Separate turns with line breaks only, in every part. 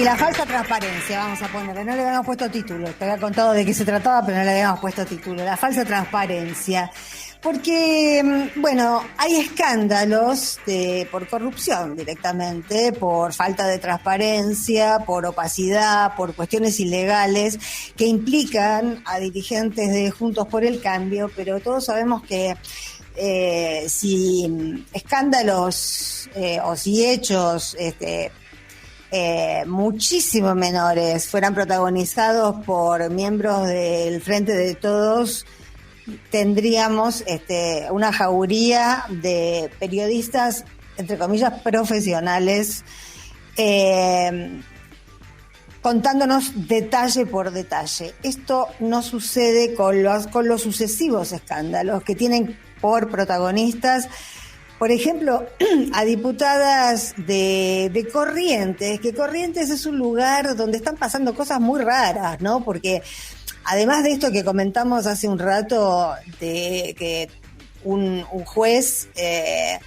Sí, la falsa transparencia, vamos a ponerle. No le habíamos puesto título. Te había contado de qué se trataba, pero no le habíamos puesto título. La falsa transparencia. Porque, bueno, hay escándalos por corrupción directamente, por falta de transparencia, por opacidad, por cuestiones ilegales que implican a dirigentes de Juntos por el Cambio, pero todos sabemos que si escándalos o si hechos muchísimo menores fueran protagonizados por miembros del Frente de Todos, tendríamos una jauría de periodistas, entre comillas, profesionales, contándonos detalle por detalle. Esto no sucede con los sucesivos escándalos que tienen por protagonistas, por ejemplo, a diputadas de Corrientes, que Corrientes es un lugar donde están pasando cosas muy raras, ¿no? Porque además de esto que comentamos hace un rato, de que un juez es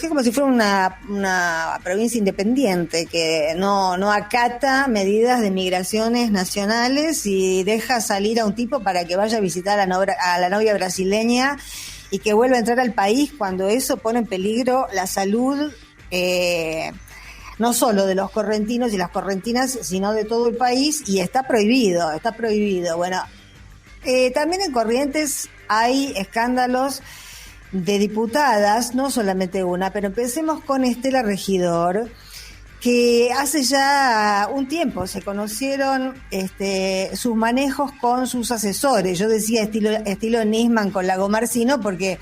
como si fuera una provincia independiente que no acata medidas de migraciones nacionales y deja salir a un tipo para que vaya a visitar a la novia brasileña y que vuelva a entrar al país cuando eso pone en peligro la salud no solo de los correntinos y las correntinas, sino de todo el país, y está prohibido. Bueno, también en Corrientes hay escándalos de diputadas, no solamente una, pero empecemos con Estela Regidor, que hace ya un tiempo se conocieron sus manejos con sus asesores. Yo decía estilo Nisman con Lago Marcino, porque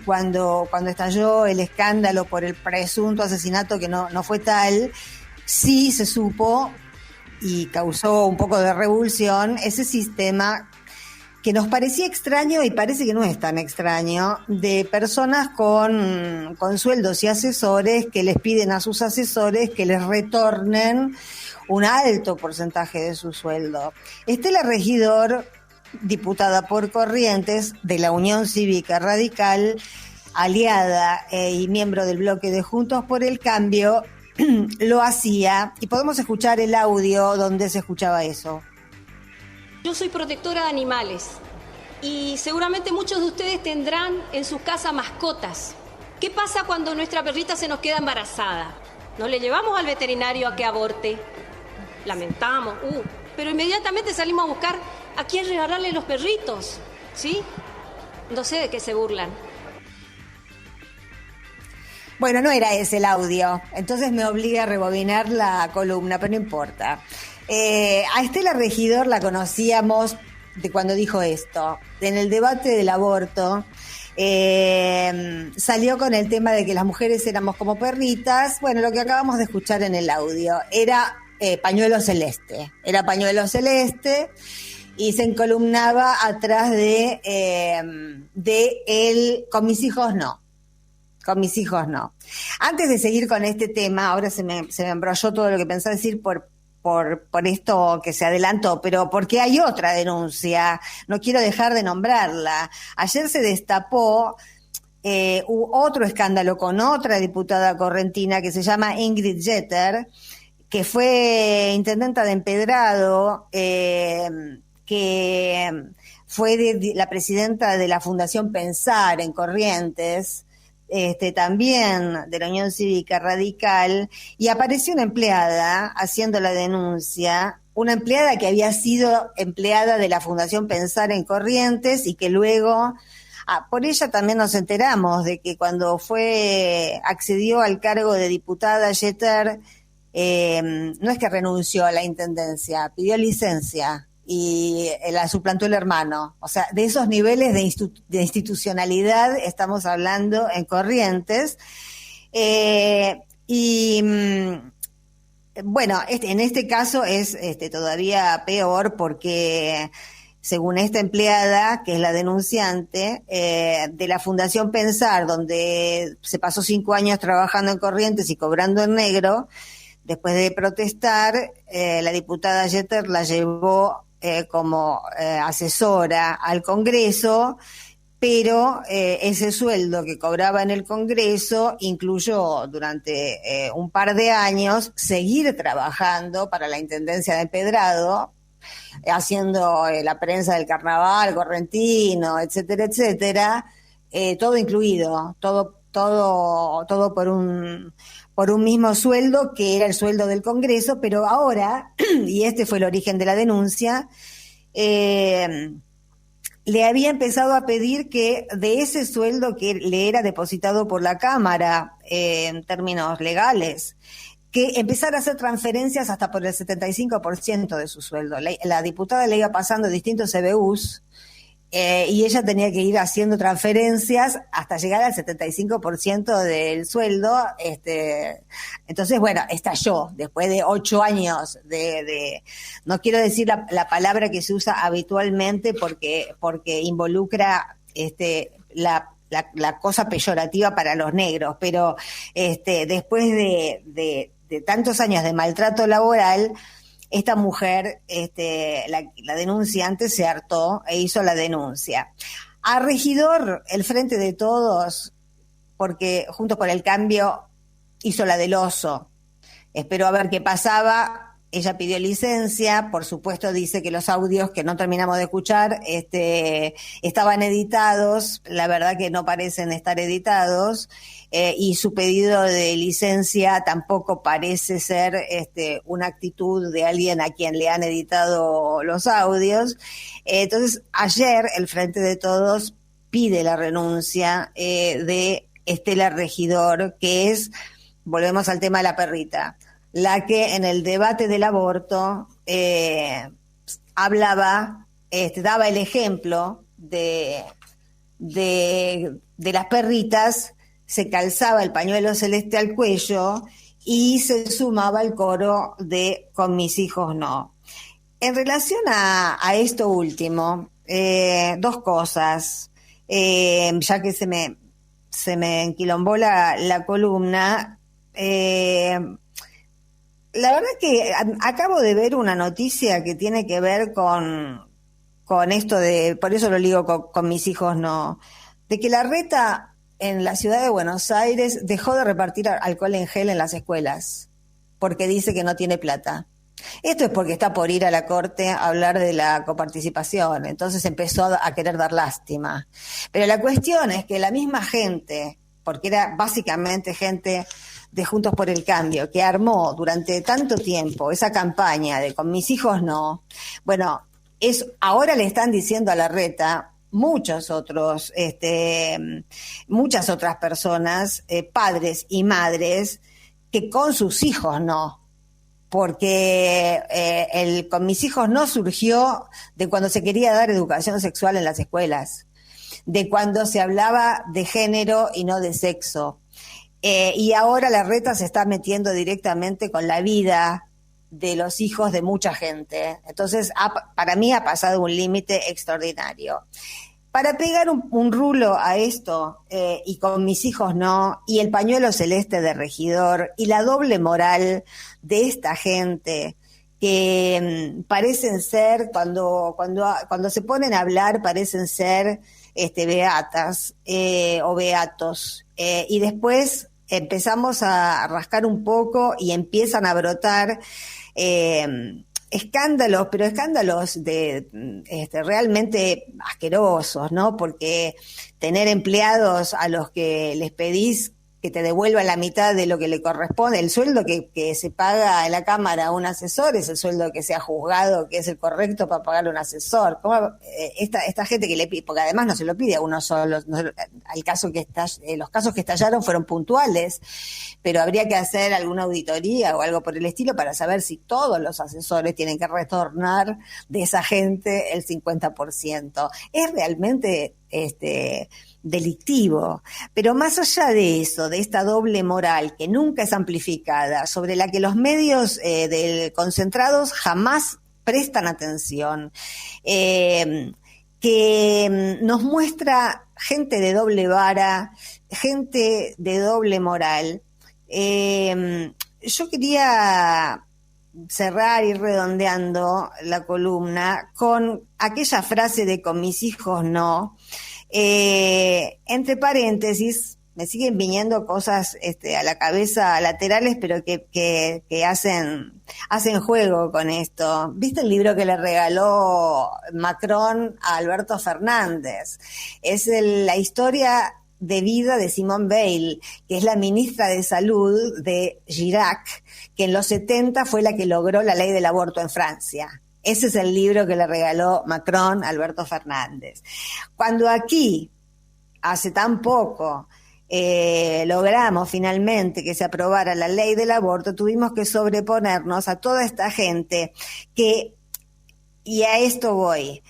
cuando estalló el escándalo por el presunto asesinato, que no fue tal, sí se supo y causó un poco de revulsión ese sistema que nos parecía extraño y parece que no es tan extraño, de personas con sueldos y asesores que les piden a sus asesores que les retornen un alto porcentaje de su sueldo. Estela Regidor, diputada por Corrientes de la Unión Cívica Radical, aliada y miembro del bloque de Juntos por el Cambio, lo hacía, y podemos escuchar el audio donde se escuchaba eso.
Yo soy protectora de animales y seguramente muchos de ustedes tendrán en sus casas mascotas. ¿Qué pasa cuando nuestra perrita se nos queda embarazada? ¿No le llevamos al veterinario a que aborte? Lamentamos, pero inmediatamente salimos a buscar a quién regalarle los perritos, ¿sí? No sé de qué se burlan.
Bueno, no era ese el audio, entonces me obliga a rebobinar la columna, pero no importa. A Estela Regidor la conocíamos de cuando dijo esto. En el debate del aborto salió con el tema de que las mujeres éramos como perritas. Bueno, lo que acabamos de escuchar en el audio era pañuelo celeste. Era pañuelo celeste y se encolumnaba atrás de él, con mis hijos no. Con mis hijos no. Antes de seguir con este tema, ahora se me embrolló todo lo que pensaba decir por esto que se adelantó, pero porque hay otra denuncia, no quiero dejar de nombrarla. Ayer se destapó otro escándalo con otra diputada correntina que se llama Ingrid Jeter, que fue intendenta de Empedrado, que fue la presidenta de la Fundación Pensar en Corrientes, también de la Unión Cívica Radical, y apareció una empleada haciendo la denuncia, una empleada que había sido empleada de la Fundación Pensar en Corrientes y que luego, por ella también nos enteramos de que cuando accedió al cargo de diputada Jeter, no es que renunció a la intendencia, pidió licencia y la suplantó el hermano. O sea, de esos niveles de institucionalidad estamos hablando en Corrientes. Bueno, en este caso es todavía peor porque, según esta empleada, que es la denunciante, de la Fundación Pensar, donde se pasó 5 años trabajando en Corrientes y cobrando en negro, después de protestar, la diputada Jeter la llevó como asesora al Congreso pero ese sueldo que cobraba en el Congreso incluyó durante un par de años seguir trabajando para la Intendencia de Empedrado, haciendo la prensa del carnaval, correntino, etcétera, etcétera, todo incluido, todo por un mismo sueldo que era el sueldo del Congreso, pero ahora, y este fue el origen de la denuncia, le había empezado a pedir que de ese sueldo que le era depositado por la Cámara, en términos legales, que empezara a hacer transferencias hasta por el 75% de su sueldo. La diputada le iba pasando distintos CBUs y ella tenía que ir haciendo transferencias hasta llegar al 75% del sueldo. Entonces, bueno, estalló después de 8 años no quiero decir la palabra que se usa habitualmente porque involucra la cosa peyorativa para los negros, pero después de tantos años de maltrato laboral, esta mujer, la denunciante, se hartó e hizo la denuncia. A Regidor, el Frente de Todos, porque Juntos por el Cambio hizo la del oso, esperó a ver qué pasaba. Ella pidió licencia, por supuesto dice que los audios que no terminamos de escuchar estaban editados, la verdad que no parecen estar editados, y su pedido de licencia tampoco parece ser una actitud de alguien a quien le han editado los audios. Entonces, ayer el Frente de Todos pide la renuncia de Estela Regidor, que es, volvemos al tema de la perrita, la que en el debate del aborto hablaba, daba el ejemplo de las perritas, se calzaba el pañuelo celeste al cuello y se sumaba al coro de Con mis hijos no. En relación a esto último, dos cosas, ya que se me enquilombó la columna. La verdad que acabo de ver una noticia que tiene que ver con esto de, por eso lo ligo con mis hijos no, de que la Reta en la ciudad de Buenos Aires dejó de repartir alcohol en gel en las escuelas, porque dice que no tiene plata. Esto es porque está por ir a la corte a hablar de la coparticipación, entonces empezó a querer dar lástima. Pero la cuestión es que la misma gente, porque era básicamente gente de Juntos por el Cambio, que armó durante tanto tiempo esa campaña de Con mis hijos no, bueno, ahora le están diciendo a la Reta muchas otras personas, padres y madres, que con sus hijos no, porque el Con mis hijos no surgió de cuando se quería dar educación sexual en las escuelas, de cuando se hablaba de género y no de sexo. Y ahora la Reta se está metiendo directamente con la vida de los hijos de mucha gente. Entonces, para mí ha pasado un límite extraordinario. Para pegar un rulo a esto, y Con mis hijos no, y el pañuelo celeste de Regidor, y la doble moral de esta gente, que parecen ser, cuando se ponen a hablar, parecen ser beatas o beatos, y después empezamos a rascar un poco y empiezan a brotar escándalos, pero escándalos realmente asquerosos, ¿no? Porque tener empleados a los que les pedís que te devuelvan la mitad de lo que le corresponde, el sueldo que se paga en la Cámara a un asesor es el sueldo que se ha juzgado que es el correcto para pagarle a un asesor. ¿Cómo esta gente que le pide, porque además no se lo pide a uno solo, los casos que estallaron fueron puntuales, pero habría que hacer alguna auditoría o algo por el estilo para saber si todos los asesores tienen que retornar de esa gente el 50%. Es realmente delictivo, pero más allá de eso, de esta doble moral que nunca es amplificada, sobre la que los medios concentrados jamás prestan atención, que nos muestra gente de doble vara, gente de doble moral. Yo quería cerrar y redondeando la columna con aquella frase de Con mis hijos no, Entre paréntesis, me siguen viniendo cosas a la cabeza laterales, pero que hacen juego con esto. ¿Viste el libro que le regaló Macron a Alberto Fernández? Es la historia de vida de Simone Veil, que es la ministra de Salud de Chirac, que en los 70 fue la que logró la ley del aborto en Francia. Ese es el libro que le regaló Macron a Alberto Fernández. Cuando aquí, hace tan poco, logramos finalmente que se aprobara la ley del aborto, tuvimos que sobreponernos a toda esta gente y a esto voy,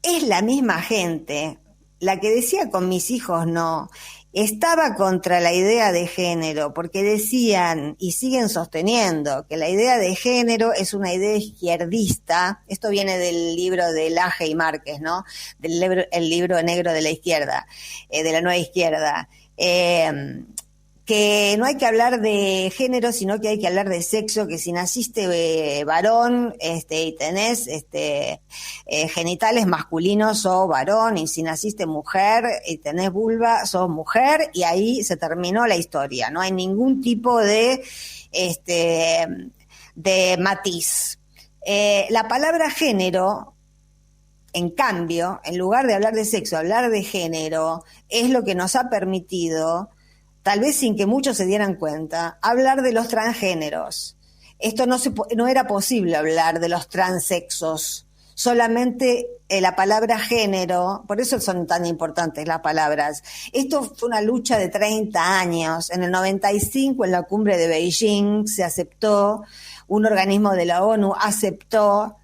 es la misma gente la que decía con mis hijos no, estaba contra la idea de género, porque decían y siguen sosteniendo que la idea de género es una idea izquierdista. Esto viene del libro de Laje y Márquez, ¿no? El libro negro de la izquierda, de la nueva izquierda. Que no hay que hablar de género, sino que hay que hablar de sexo, que si naciste varón y tenés genitales masculinos, sos varón, y si naciste mujer y tenés vulva, sos mujer, y ahí se terminó la historia. No hay ningún tipo de matiz. La palabra género, en cambio, en lugar de hablar de sexo, hablar de género, es lo que nos ha permitido, tal vez sin que muchos se dieran cuenta, hablar de los transgéneros. Esto no era posible hablar de los transexos. Solamente la palabra género, por eso son tan importantes las palabras. Esto fue una lucha de 30 años. En el 95, en la cumbre de Beijing, se aceptó, un organismo de la ONU aceptó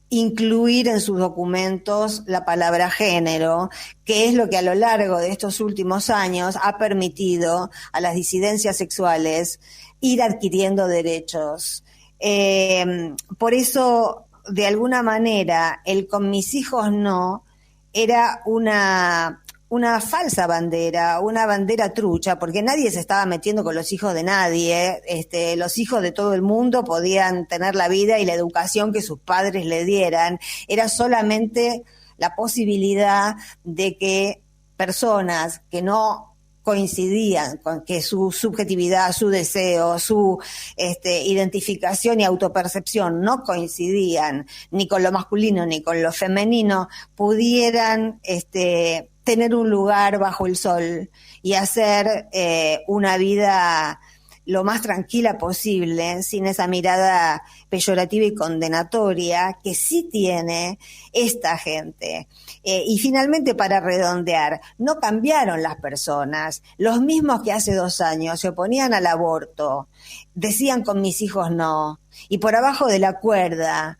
incluir en sus documentos la palabra género, que es lo que a lo largo de estos últimos años ha permitido a las disidencias sexuales ir adquiriendo derechos. Por eso, de alguna manera, el con mis hijos no era una falsa bandera, una bandera trucha, porque nadie se estaba metiendo con los hijos de nadie. Los hijos de todo el mundo podían tener la vida y la educación que sus padres le dieran. Era solamente la posibilidad de que personas que no coincidían con que su subjetividad, su deseo, su identificación y autopercepción no coincidían ni con lo masculino ni con lo femenino, pudieran tener un lugar bajo el sol y hacer una vida lo más tranquila posible, sin esa mirada peyorativa y condenatoria que sí tiene esta gente. Y finalmente, para redondear, no cambiaron las personas. Los mismos que hace 2 años se oponían al aborto, decían con mis hijos no, y por abajo de la cuerda,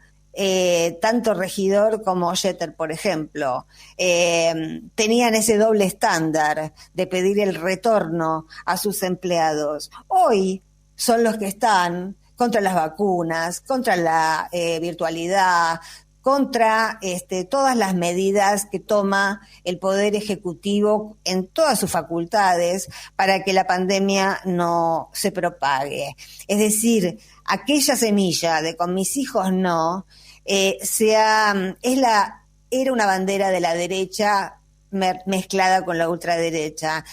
tanto Regidor como Jeter, por ejemplo, tenían ese doble estándar de pedir el retorno a sus empleados. Hoy son los que están contra las vacunas, contra la virtualidad, contra todas las medidas que toma el Poder Ejecutivo en todas sus facultades para que la pandemia no se propague. Es decir, aquella semilla de con mis hijos no, era una bandera de la derecha mezclada con la ultraderecha.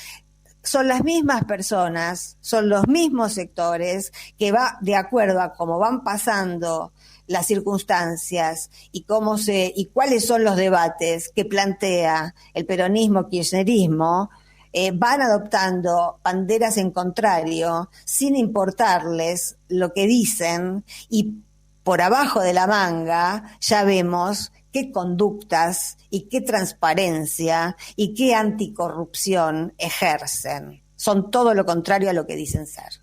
Son las mismas personas, son los mismos sectores que va de acuerdo a cómo van pasando las circunstancias y cuáles son los debates que plantea el peronismo, kirchnerismo, van adoptando banderas en contrario sin importarles lo que dicen, y por abajo de la manga ya vemos qué conductas y qué transparencia y qué anticorrupción ejercen. Son todo lo contrario a lo que dicen ser.